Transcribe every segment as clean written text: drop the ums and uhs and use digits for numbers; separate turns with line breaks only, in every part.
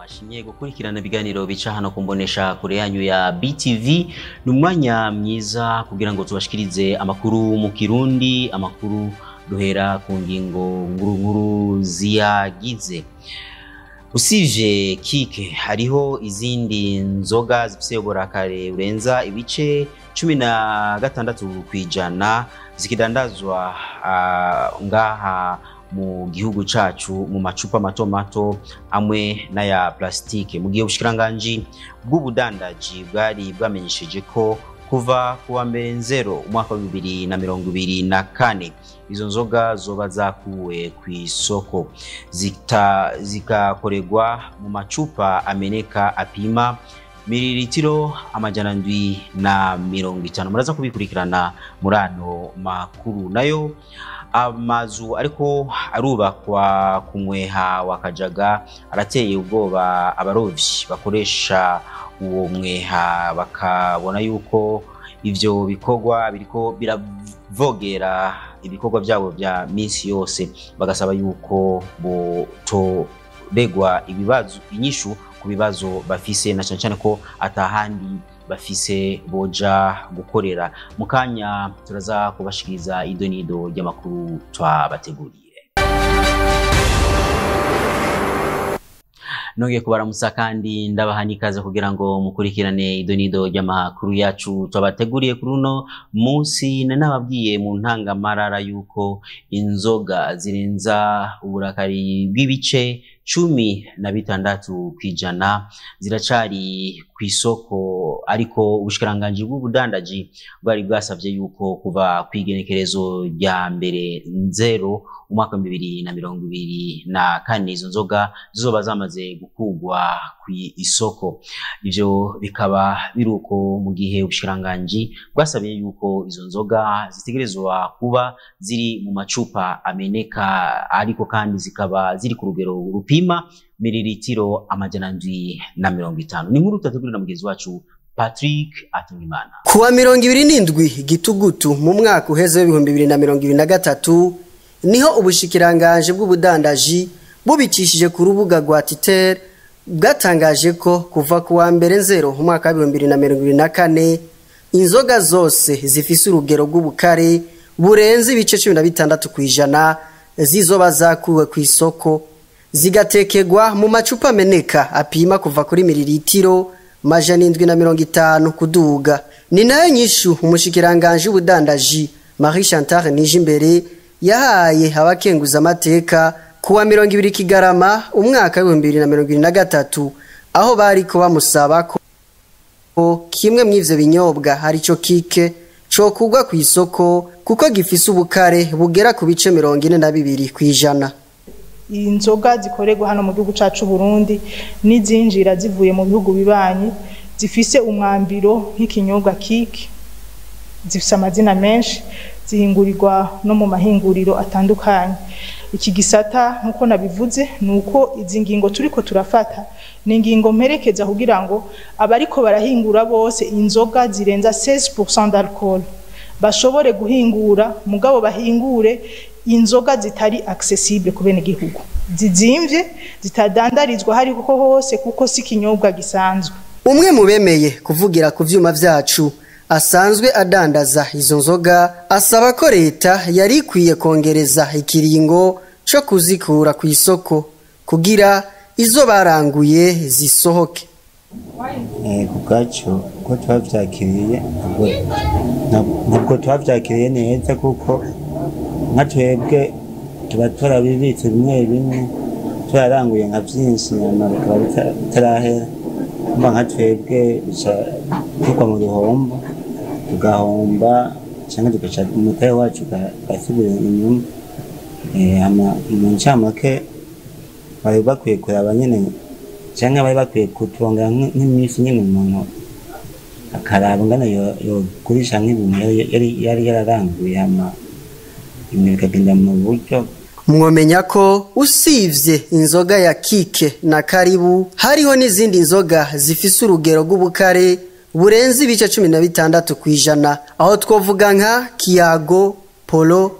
mwashimye gukurikirana ibiganiro bica hano kumbonesha kure yanyu ya BTV. Numwanya mwiza kugira ngo tubashikirize amakuru mu Kirundi, amakuru duhera ku ngingo nkuru ziyagize. Usivye kike hariho izindi nzoga zifise uburakare burenza ibice 16 kwijana zikidandazwa ngaha mu gihugu cacu mu macupa mato mato amwe n'aya plastike. Mu gihe ubushikiranganji bw'ubudandaji bwari bwamenyesheje ko kuva kuwa mbere nzero umwaka wa 2024 izo nzoga zoba zakuwe kw'isoko zikakorerwa mu macupa ameneka apima mililitiro 750. Muraza kubikurikirana muri ano makuru. Nayo amazu ariko arubakwa ku mweha wa Kajaga arateye ubwoba abarovyi bakoresha uwo mweha, bakabona yuko ivyo bikorwa biriko biravogera ibikorwa byabo bya misi yose, bagasaba yuko botoregwa ibibazo inyishu ku bibazo bafise, na cyane ko atahandi bafise boja gukorera. Mukanya turaza kubashikiriza idonido ry'amakuru twabateguriye. Nongeye kubaramutsa kandi ndabahanikaze kugira ngo mukurikirane idonido ry'amakuru yacu twabateguriye kuri uno munsi. Nababwiye mu ntangamarara yuko inzoga zirenza uburakari bw'ibice 16 kwijana ziracari kw'isoko, ariko ubushikiranganji bw'ubudandaji bwari bwasavye yuko kuva kwigenekerezo rya mbere nzero umwaka wa 2024 izo nzoga zizoba zamaze gukugwa kw'isoko. Ivyo bikaba biruko mu gihe ubushikiranganji bwasabye yuko izo nzoga zitegerezwa kuba ziri mu macupa ameneka, ariko kandi zikaba ziri ku rugero rupima mililitiro 750. Ni nkuru tutategurira mugenzi wacu Patrick Atungimana.
Kuwa 27 Gitugutu mu mwaka uheze 2023 niho ubushikiranganje bw'ubudandaji bubicishije ku rubuga rwa Twitter bwatangaje ko kuva kuwa mbere nzero umwaka wa 2024 inzoga zose zifise urugero rw'ubukare burenze ibice 16 kwijana zizoba zakuwe kw'isoko, zigatekegwa mu macupa ameneka apima kuva kuri mililitiro 750 kuduga. Ni nayo nyishu umushikiranganje w'ubudandaji Marie Chantal Nijimbere yahaye abakenguza amateka kuwa 20 Kigarama umwaka wa 2023, aho bariko bamusaba ko kimwe mw'ivyo binyobwa harico kike co kugwa kw'isoko kuko gifise ubukare bugera ku bice 42 kwijana.
Inzoga zikorerwa hano mu gihugu cacu Burundi nizinjira zivuye mu bihugu bibanyi zifise umwambiro nk'ikinyobwa kike, zifise amazina menshi, zihingurirwa no mu mahinguriro atandukanye. Iki gisata nkuko nabivuze nuko izi ngingo turiko turafata ni ngingo mperekeza kugira ngo abariko barahingura bose inzoga zirenza 16% d'alcool bashobore guhingura, mugabo bahingure inzoga zitari accessible ku bene gihugu, zizimvye, zitadandarizwa hari kuko hose kuko si kinyobwa gisanzwe.
Umwe mu bemeye kuvugira ku vyuma vyacu asanzwe adandaza izo nzoga asaba ko leta yari ikwiye kongereza ikiringo cyo kuzikura ku isoko kugira izo baranguye zisohoke.
Kugacho ko twavyakiriye ntabwo twavyakiriye neza kuko nka twebwe tuba turabibitse bimwe turaranguye nka vyinshi nyama bikaba bitarahera, nka twebwe tukwa mu ruhombo tugahomba cyangwa tugaca umutahe wacu gasubira inyuma. Mu ncamake bari bakwiye kuraba nyene cyangwa bari bakwiye kutunga nk'imisi nyene umuntu akaraba ngana yo kurisha nk'ibintu yari yararanguye bikagenda mu buryo.
Mwomenya ko usivye inzoga ya kike na karibu hariho n'izindi nzoga zifise urugero rw'ubukare burenze ibice 16 kwijana, aho twovuga nka Kiago, Polo,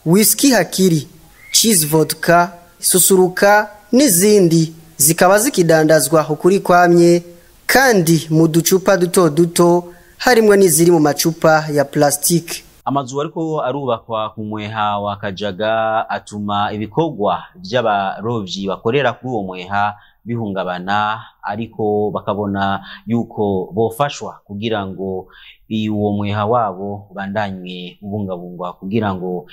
Whisky Hakiri, Cheese Vodka, Susuruka n'izindi zikaba zikidandazwa ukuri kwamye kandi mu ducupa duto duto harimwo n'iziri mu macupa ya plastike.
Amazu ariko arubakwa ku mweha wa Kajaga atuma ibikorwa by'abarovyi bakorera kuri uwo mweha bihungabana, ariko bakabona yuko bofashwa kugira ngo uwo mweha wabo bandanye ubungabungwa kugira ngo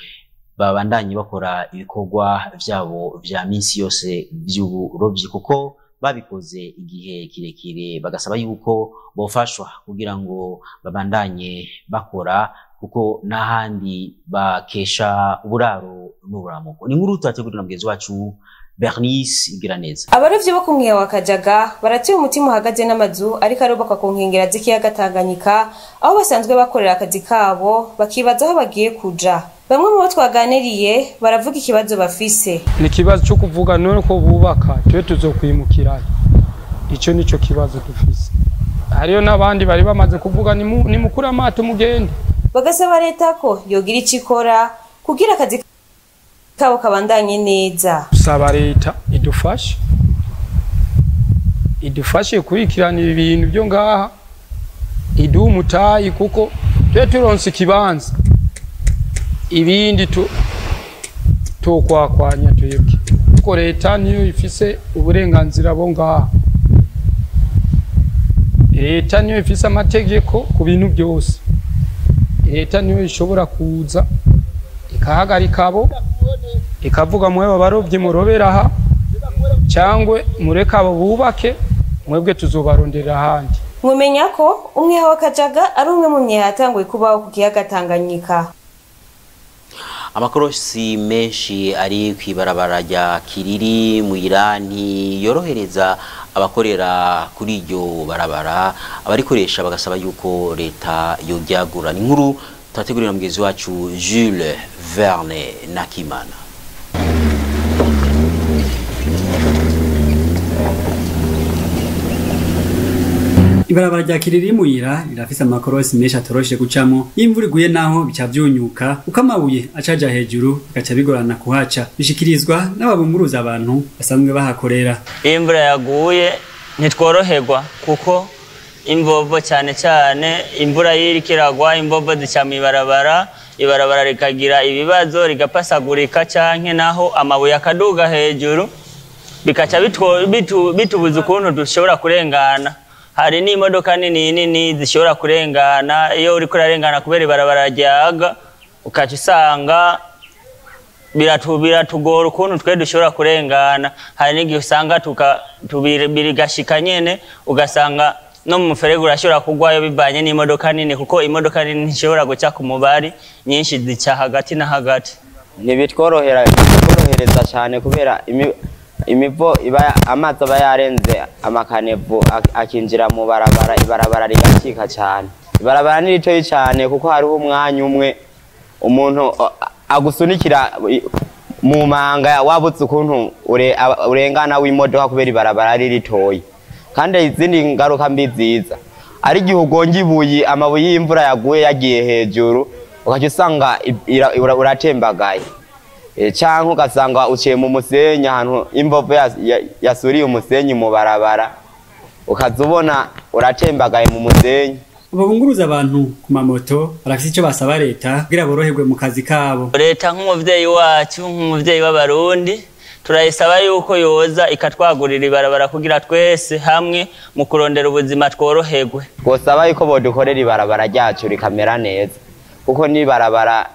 babandanye bakora ibikorwa byabo vya minsi yose by'uburovyi, kuko babikoze igihe kirekire bagasaba yuko bofashwa kugira ngo babandanye bakora, kuko nahandi bakesha uburaro n'uburamuko. Ni nkuru twategurira mugenzi wacu Bernice Igiraneza.
Abarovyi bo kumwe wa Kajaga baratiye umutima uhagaze n'amazu ariko arubakwa ku nkengera z'ikiyaga Tanganyika, aho basanzwe bakorera akazi kabo bakibaza aho bagiye kuja. Bamwe mu bo twaganiriye baravuga ikibazo bafise.
Ni kibazo cyo kuvuga none ko bubaka twe tuzokwimukira. Ico nico kibazo dufise. Hariyo nabandi bari bamaze kuvuga ni mukura amato mugende.
Bagasaba leta ko yogira icikora kugira akazi kabo kabandanye neza.
Saba leta idufashe kurikirana ibintu byo ngaha, iduha umutayi kuko twe turonse ikibanza ibindi tukwakwanya twebwe, kuko leta niyo ifise uburenganzira bo ngaha. Leta niyo ifise amategeko ku bintu byose. Leta niyo ishobora kuza ikahagarika abo ikavuga mwe barovyi murobera aha cyangwa mureka abo bubake, mwebwe tuzobarondera ahandi.
Mwemenya ko umwe wa Kajaga ari umwe mu myeha yatanguye kubaho ku kiyaga Tanganyika.
Amakorosi menshi ari kwibarabara rya Kiriri mu Irani yorohereza abakorera kuri iryo barabara, abarikoresha bagasaba yuko leta yogyagura. Ni nkuru twategurira mugenzi wacu Jules Verne Nakimana.
Ibarabara rya Kiriri muyira rirafise amakorosi menshi atoroshe gucamo, imvura iguye naho bica byunyuka uko amabuye acaja hejuru gaca bigorana kuhaca, bishikirizwa n'ababunguruza abantu basanzwe bahakorera.
Imvura yaguye ntitworoherwa kuko imvovo cyane imvura yirikiragwa, imvovo zica mu ibarabara rikagira ibibazo rigapasagurika canke naho amabuye akaduga hejuru bikaca bitubuza ukuntu dushobora kurengana. Hari n'imodoka nini zishobora kurengana, iyo uri kurarengana kubera ibarabara ryaga ukaca usanga biratugora ukuntu twe dushobora kurengana. Hari n'igihe usanga birigashika nyene ugasanga no mu muferege urashobora kugwayo bivanye n'imodoka nini, kuko imodoka nini ntishobora guca ku mubari, nyinshi zica hagati na hagati.
Ntibitworohereza cyane kubera imivo amazi aba yarenze amakanevu akinjira mu ibarabara rigacika cyane. Ibarabara ni ritoyi cyane kuko hariho umwanya umwe umuntu agusunikira mu manga wabutse ukuntu urengana w'imodoka kubera ibarabara ari ritoyi. Kandi izindi ngaruka mbi nziza ari igihe ugonga ibuye, amabuye y'imvura yaguye yagiye hejuru ukaca usanga uratembagaye, cyangwa ugasanga uciye mu musenyi ahantu imvovo yasuriye umusenyi mu barabara ukaza ubona uratembagaye mu musenyi.
Ababunguruza abantu ku mamoto barafite icyo basaba leta kugira boroherwe mu kazi kabo.
Leta nk'umuvyeyi wacu, nk'umuvyeyi w'abarundi, turayisaba yuko yoza ikatwagurira ibarabara kugira twese hamwe mu kurondera ubuzima tworoherwe.
Twosaba yuko bodukorera ibarabara ryacu rikamera neza, kuko ni barabara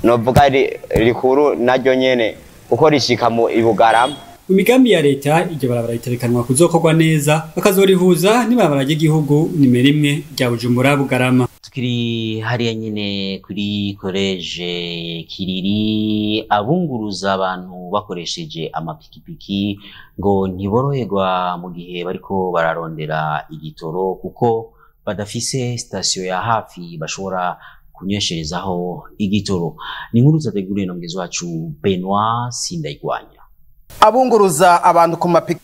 novuga rikuru naryo nyene kuko rishika mu Ibugarama.
Imigambi ya leta iryo barabara riterekanwa kuzokorwa neza, bakazorihuza n'ibarabara ry'igihugu nimero 1 rya Bujumbura Bugarama.
Tukiri hariya nyine kuri college Kiriri, abunguruza abantu bakoresheje amapikipiki ngo ntiboroherwa mu gihe bariko bararondera igitoro, kuko badafise station ya hafi bashobora kunywesherezaho igitoro. Ni nkuru zateguriwe na mugenzi wacu Benoit Sindayigwanya.
Abunguruza abantu ku mapikipiki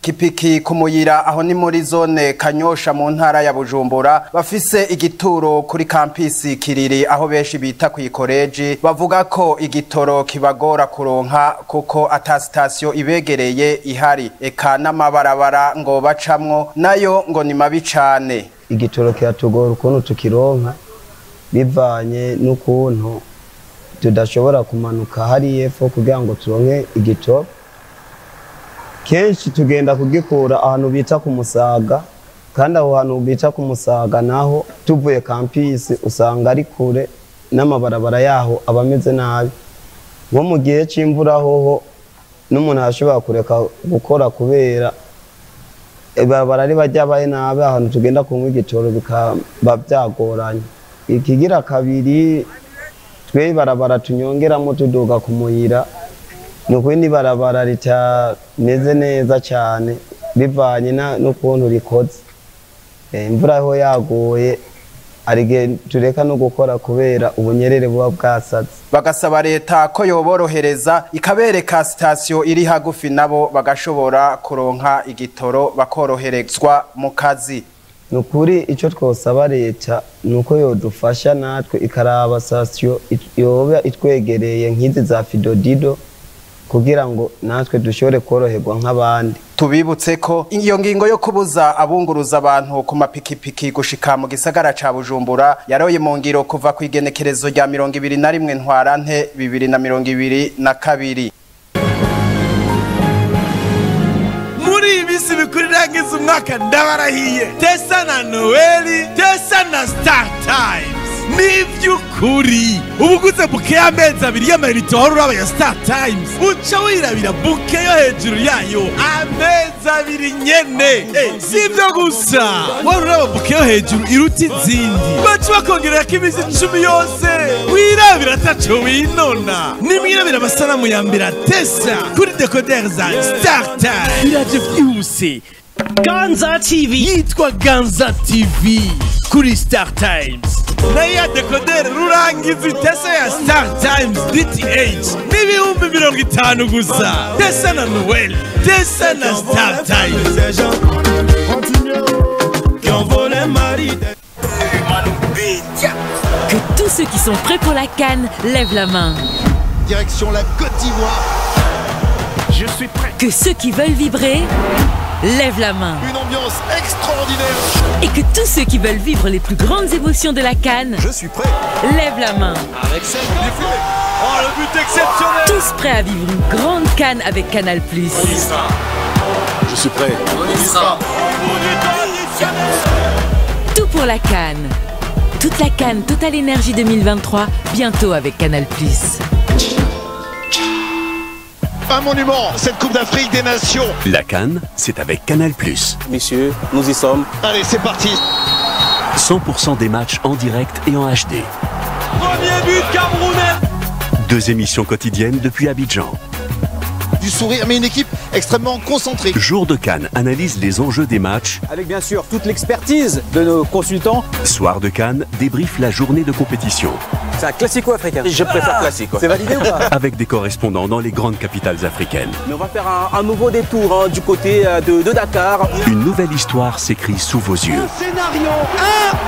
Kipiki kumuyira aho ni muri zone Kanyosha mu ntara ya Bujumbura bafise igituro kuri kampisi Kiriri aho benshi bita ku ikoreji bavuga ko igitoro kibagora kuronka kuko ata station ibegereye ihari eka n'amabarabara ngo bacamwo nayo ngo ni mabi cane.
Igitoro kiratugora ukuntu tukironka bivanye n'ukuntu tudashobora kumanuka hari epfo kugira ngo turonke igitoro. Kenshi tugenda kugikura ahantu bita ku Musaga kandi aho hantu bita ku Musaga naho tuvuye kampisi usanga ari kure n'amabarabara yaho abameze nabi. Nko mu gihe c'imvura hoho n'umuntu ashobora kureka gukora kubera ibarabara riba ryabaye nabi ahantu tugenda kunywa igitoro bikaba byagoranye. Ikigira kabiri twe ibarabara tunyongeramo tuduga ku muyira nuko ni barabara ritameze neza cyane bivanye n'ukuntu rikoze. Imvura ho yagoye arige tureka no gukora kubera ubunyerere buba bwasaze.
Bagasaba leta ko yoborohereza ikabereka station iri hagufi nabo bagashobora kuronka igitoro bakoroherezwa mu kazi.
Nukuri ico twosaba leta nuko yodufasha natwe ikaraba station yoba itwegereye nk'izi za Fidodido kugira ngo natwe dushobore koroherwa nk'abandi.
Tubibutse ko iyo ngingo yo kubuza abunguruza abantu ku mapikipiki gushika mu gisagara ca Bujumbura yaroye mu ngiro kuva ku igenekerezo rya 21 Ntwarante 2022.
Muri ibisi bikurirangiza umwaka ndabarahiye Tesa na Noeli, Tesa na Star Times. Nivyukuri ubuguze buke y'amezi abiri y'amayinite wahora ya Star Times uca wirabira buke yo hejuru yayo amezi abiri nyene. Sivyo gusa wahora buke yo hejuru iruta izindi baca bakongerera ko imizi 10 yose wirabira ataco winona. Nimwirabira amasanamu ya mbere Tesa kuri decoder za Star Times biraje vyihuse. Ganza TV yitwa Ganza TV kuri Star Times. Na ya decoder rurangiza Tesa ya Star Times DTH n'ibihumbi 50 gusa. Tesa na Noel, Tesa na Star Times.
Que tous ceux qui sont prêts pour la CAN lèvent la main.
Direction la Côte d'Ivoire. Je suis prêt.
Que ceux qui veulent vibrer lèvent la main.
Une ambiance extraordinaire.
Et que tous ceux qui veulent vivre les plus grandes émotions de la CAN,
je suis prêt,
lèvent la main.
Avec celle du flot. Oh, le but exceptionnel.
Tous prêts à vivre une grande CAN avec Canal+.
On y sera. Je suis prêt. On y sera.
Tout pour la CAN. Toute la CAN Total Énergie 2023, bientôt avec Canal+.
Un monument, cette Coupe d'Afrique des Nations.
La CAN, c'est avec Canal+.
Messieurs, nous y sommes.
Allez, c'est parti.
100% des matchs en direct et en HD.
Premier but camerounais.
2 émissions quotidiennes depuis Abidjan.
Du sourire, mais une équipe extrêmement concentrée.
Jour de CAN analyse les enjeux des matchs.
Avec bien sûr toute l'expertise de nos consultants.
Soir de CAN débriefe la journée de compétition.
C'est un classico-africain. Je préfère classique. C'est validé ou pas?
Avec des correspondants dans les grandes capitales africaines.
Mais on va faire un nouveau détour du côté de Dakar.
Une nouvelle histoire s'écrit sous vos yeux.
Un scénario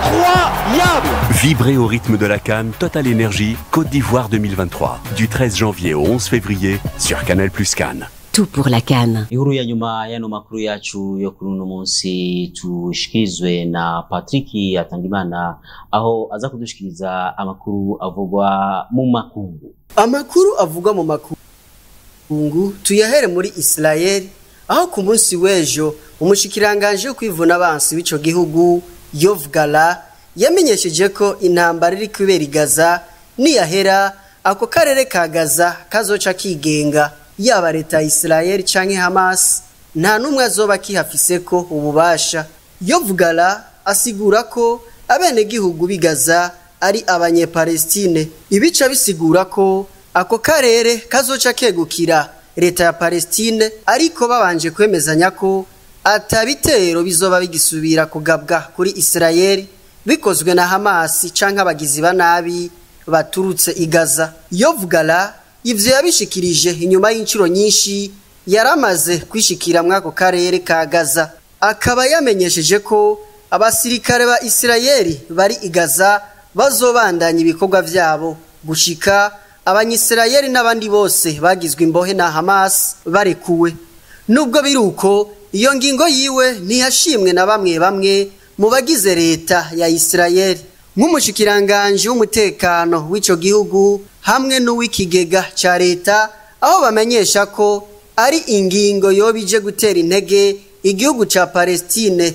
incroyable.
Vibrez au rythme de la CAN Total Énergie Côte d'Ivoire 2023. Du 13 janvier au 11 février sur Canal+ CAN.
Tout pour la CAN.
Ihuru ya nyuma yano makuru yacu yo kuri uno munsi tushikirizwe na Patrick Atangimana aho aza kudushikiriza amakuru avugwa mu makungu.
Amakuru avugwa mu makungu tuyahere muri Israel aho ku munsi w'ejo umushikiranganje yo kwivuna abansi w'ico gihugu Yoav Gallant yamenyesheje ko intambara iri kubera Gaza niyahera ako karere ka Gaza kazoca kigenga. Yaba leta ya Israel canke Hamas nta numwe azoba kihafise ko ububasha. Yoav Gallant asigura ko abene gihugu bigaza ari abanyepalestine. Ibica bisigura ko ako karere kazoca kegukira leta ya Palestine ariko babanje kwemezanya ko atabitero bizoba bigisubira kugabwa kuri Israel bikozwe na Hamas canke abagizi ba nabi baturutse i Gaza. Yoav Gallant ivyo yabishikirije inyuma y'incuro nyinshi yaramaze kwishikira mwako karere ka Gaza, akaba yamenyesheje ko abasirikare ba Isirayeli bari i Gaza bazobandanya ibikorwa vyabo gushika abanyisirayeli n'abandi bose bagizwe imbohe na Hamas barekuwe. Nubwo biruko iyo ngingo yiwe ntiyashimwe na bamwe mu bagize leta ya Isirayeli, nk'umushikiranganje w'umutekano w'ico gihugu hamwe n'uw'ikigega ca leta, aho bamenyesha ko ari ingingo yobije gutera intege igihugu ca Palestine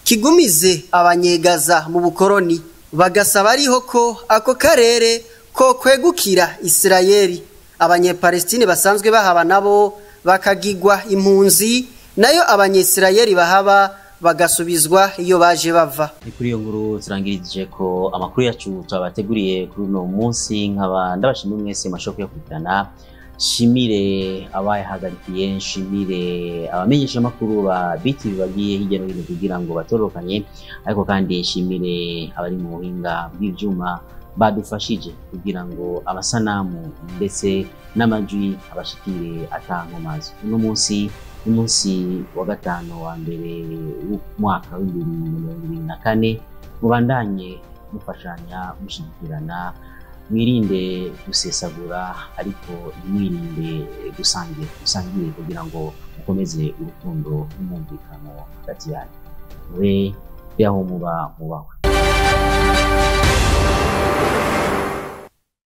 kigumize abanyegaza mu bukoroni, bagasaba ariho ko ako karere ko kwegukira Isirayeli. Abanyepalestine basanzwe bahaba nabo bakagigwa impunzi, nayo abanyesirayeli bahaba bagasubizwa iyo baje bava.
Ni kuri iyo nkuru turangirije ko amakuru yacu twabateguriye kuri uno munsi, nkaba ndabashimira mwese mashoko yo kurikirana. Shimire abayahagarikiye, shimire abamenyesha makuru ba BTV bagiye hirya no hino kugira ngo batorokanye, ariko kandi shimire abari mu buhinga bw'ivyuma badufashije kugira ngo amasanamu ndetse n'amajwi abashikire atankomazi. Uno munsi wa gatano wa mbere w'umwaka wa 2024, mubandanye mufashanya mushigikirana, mwirinde gusesagura ariko mwirinde gusangire kugira ngo mukomeze urukundo n'umwumvikano hagati yanyu. We yaho muba mubaho.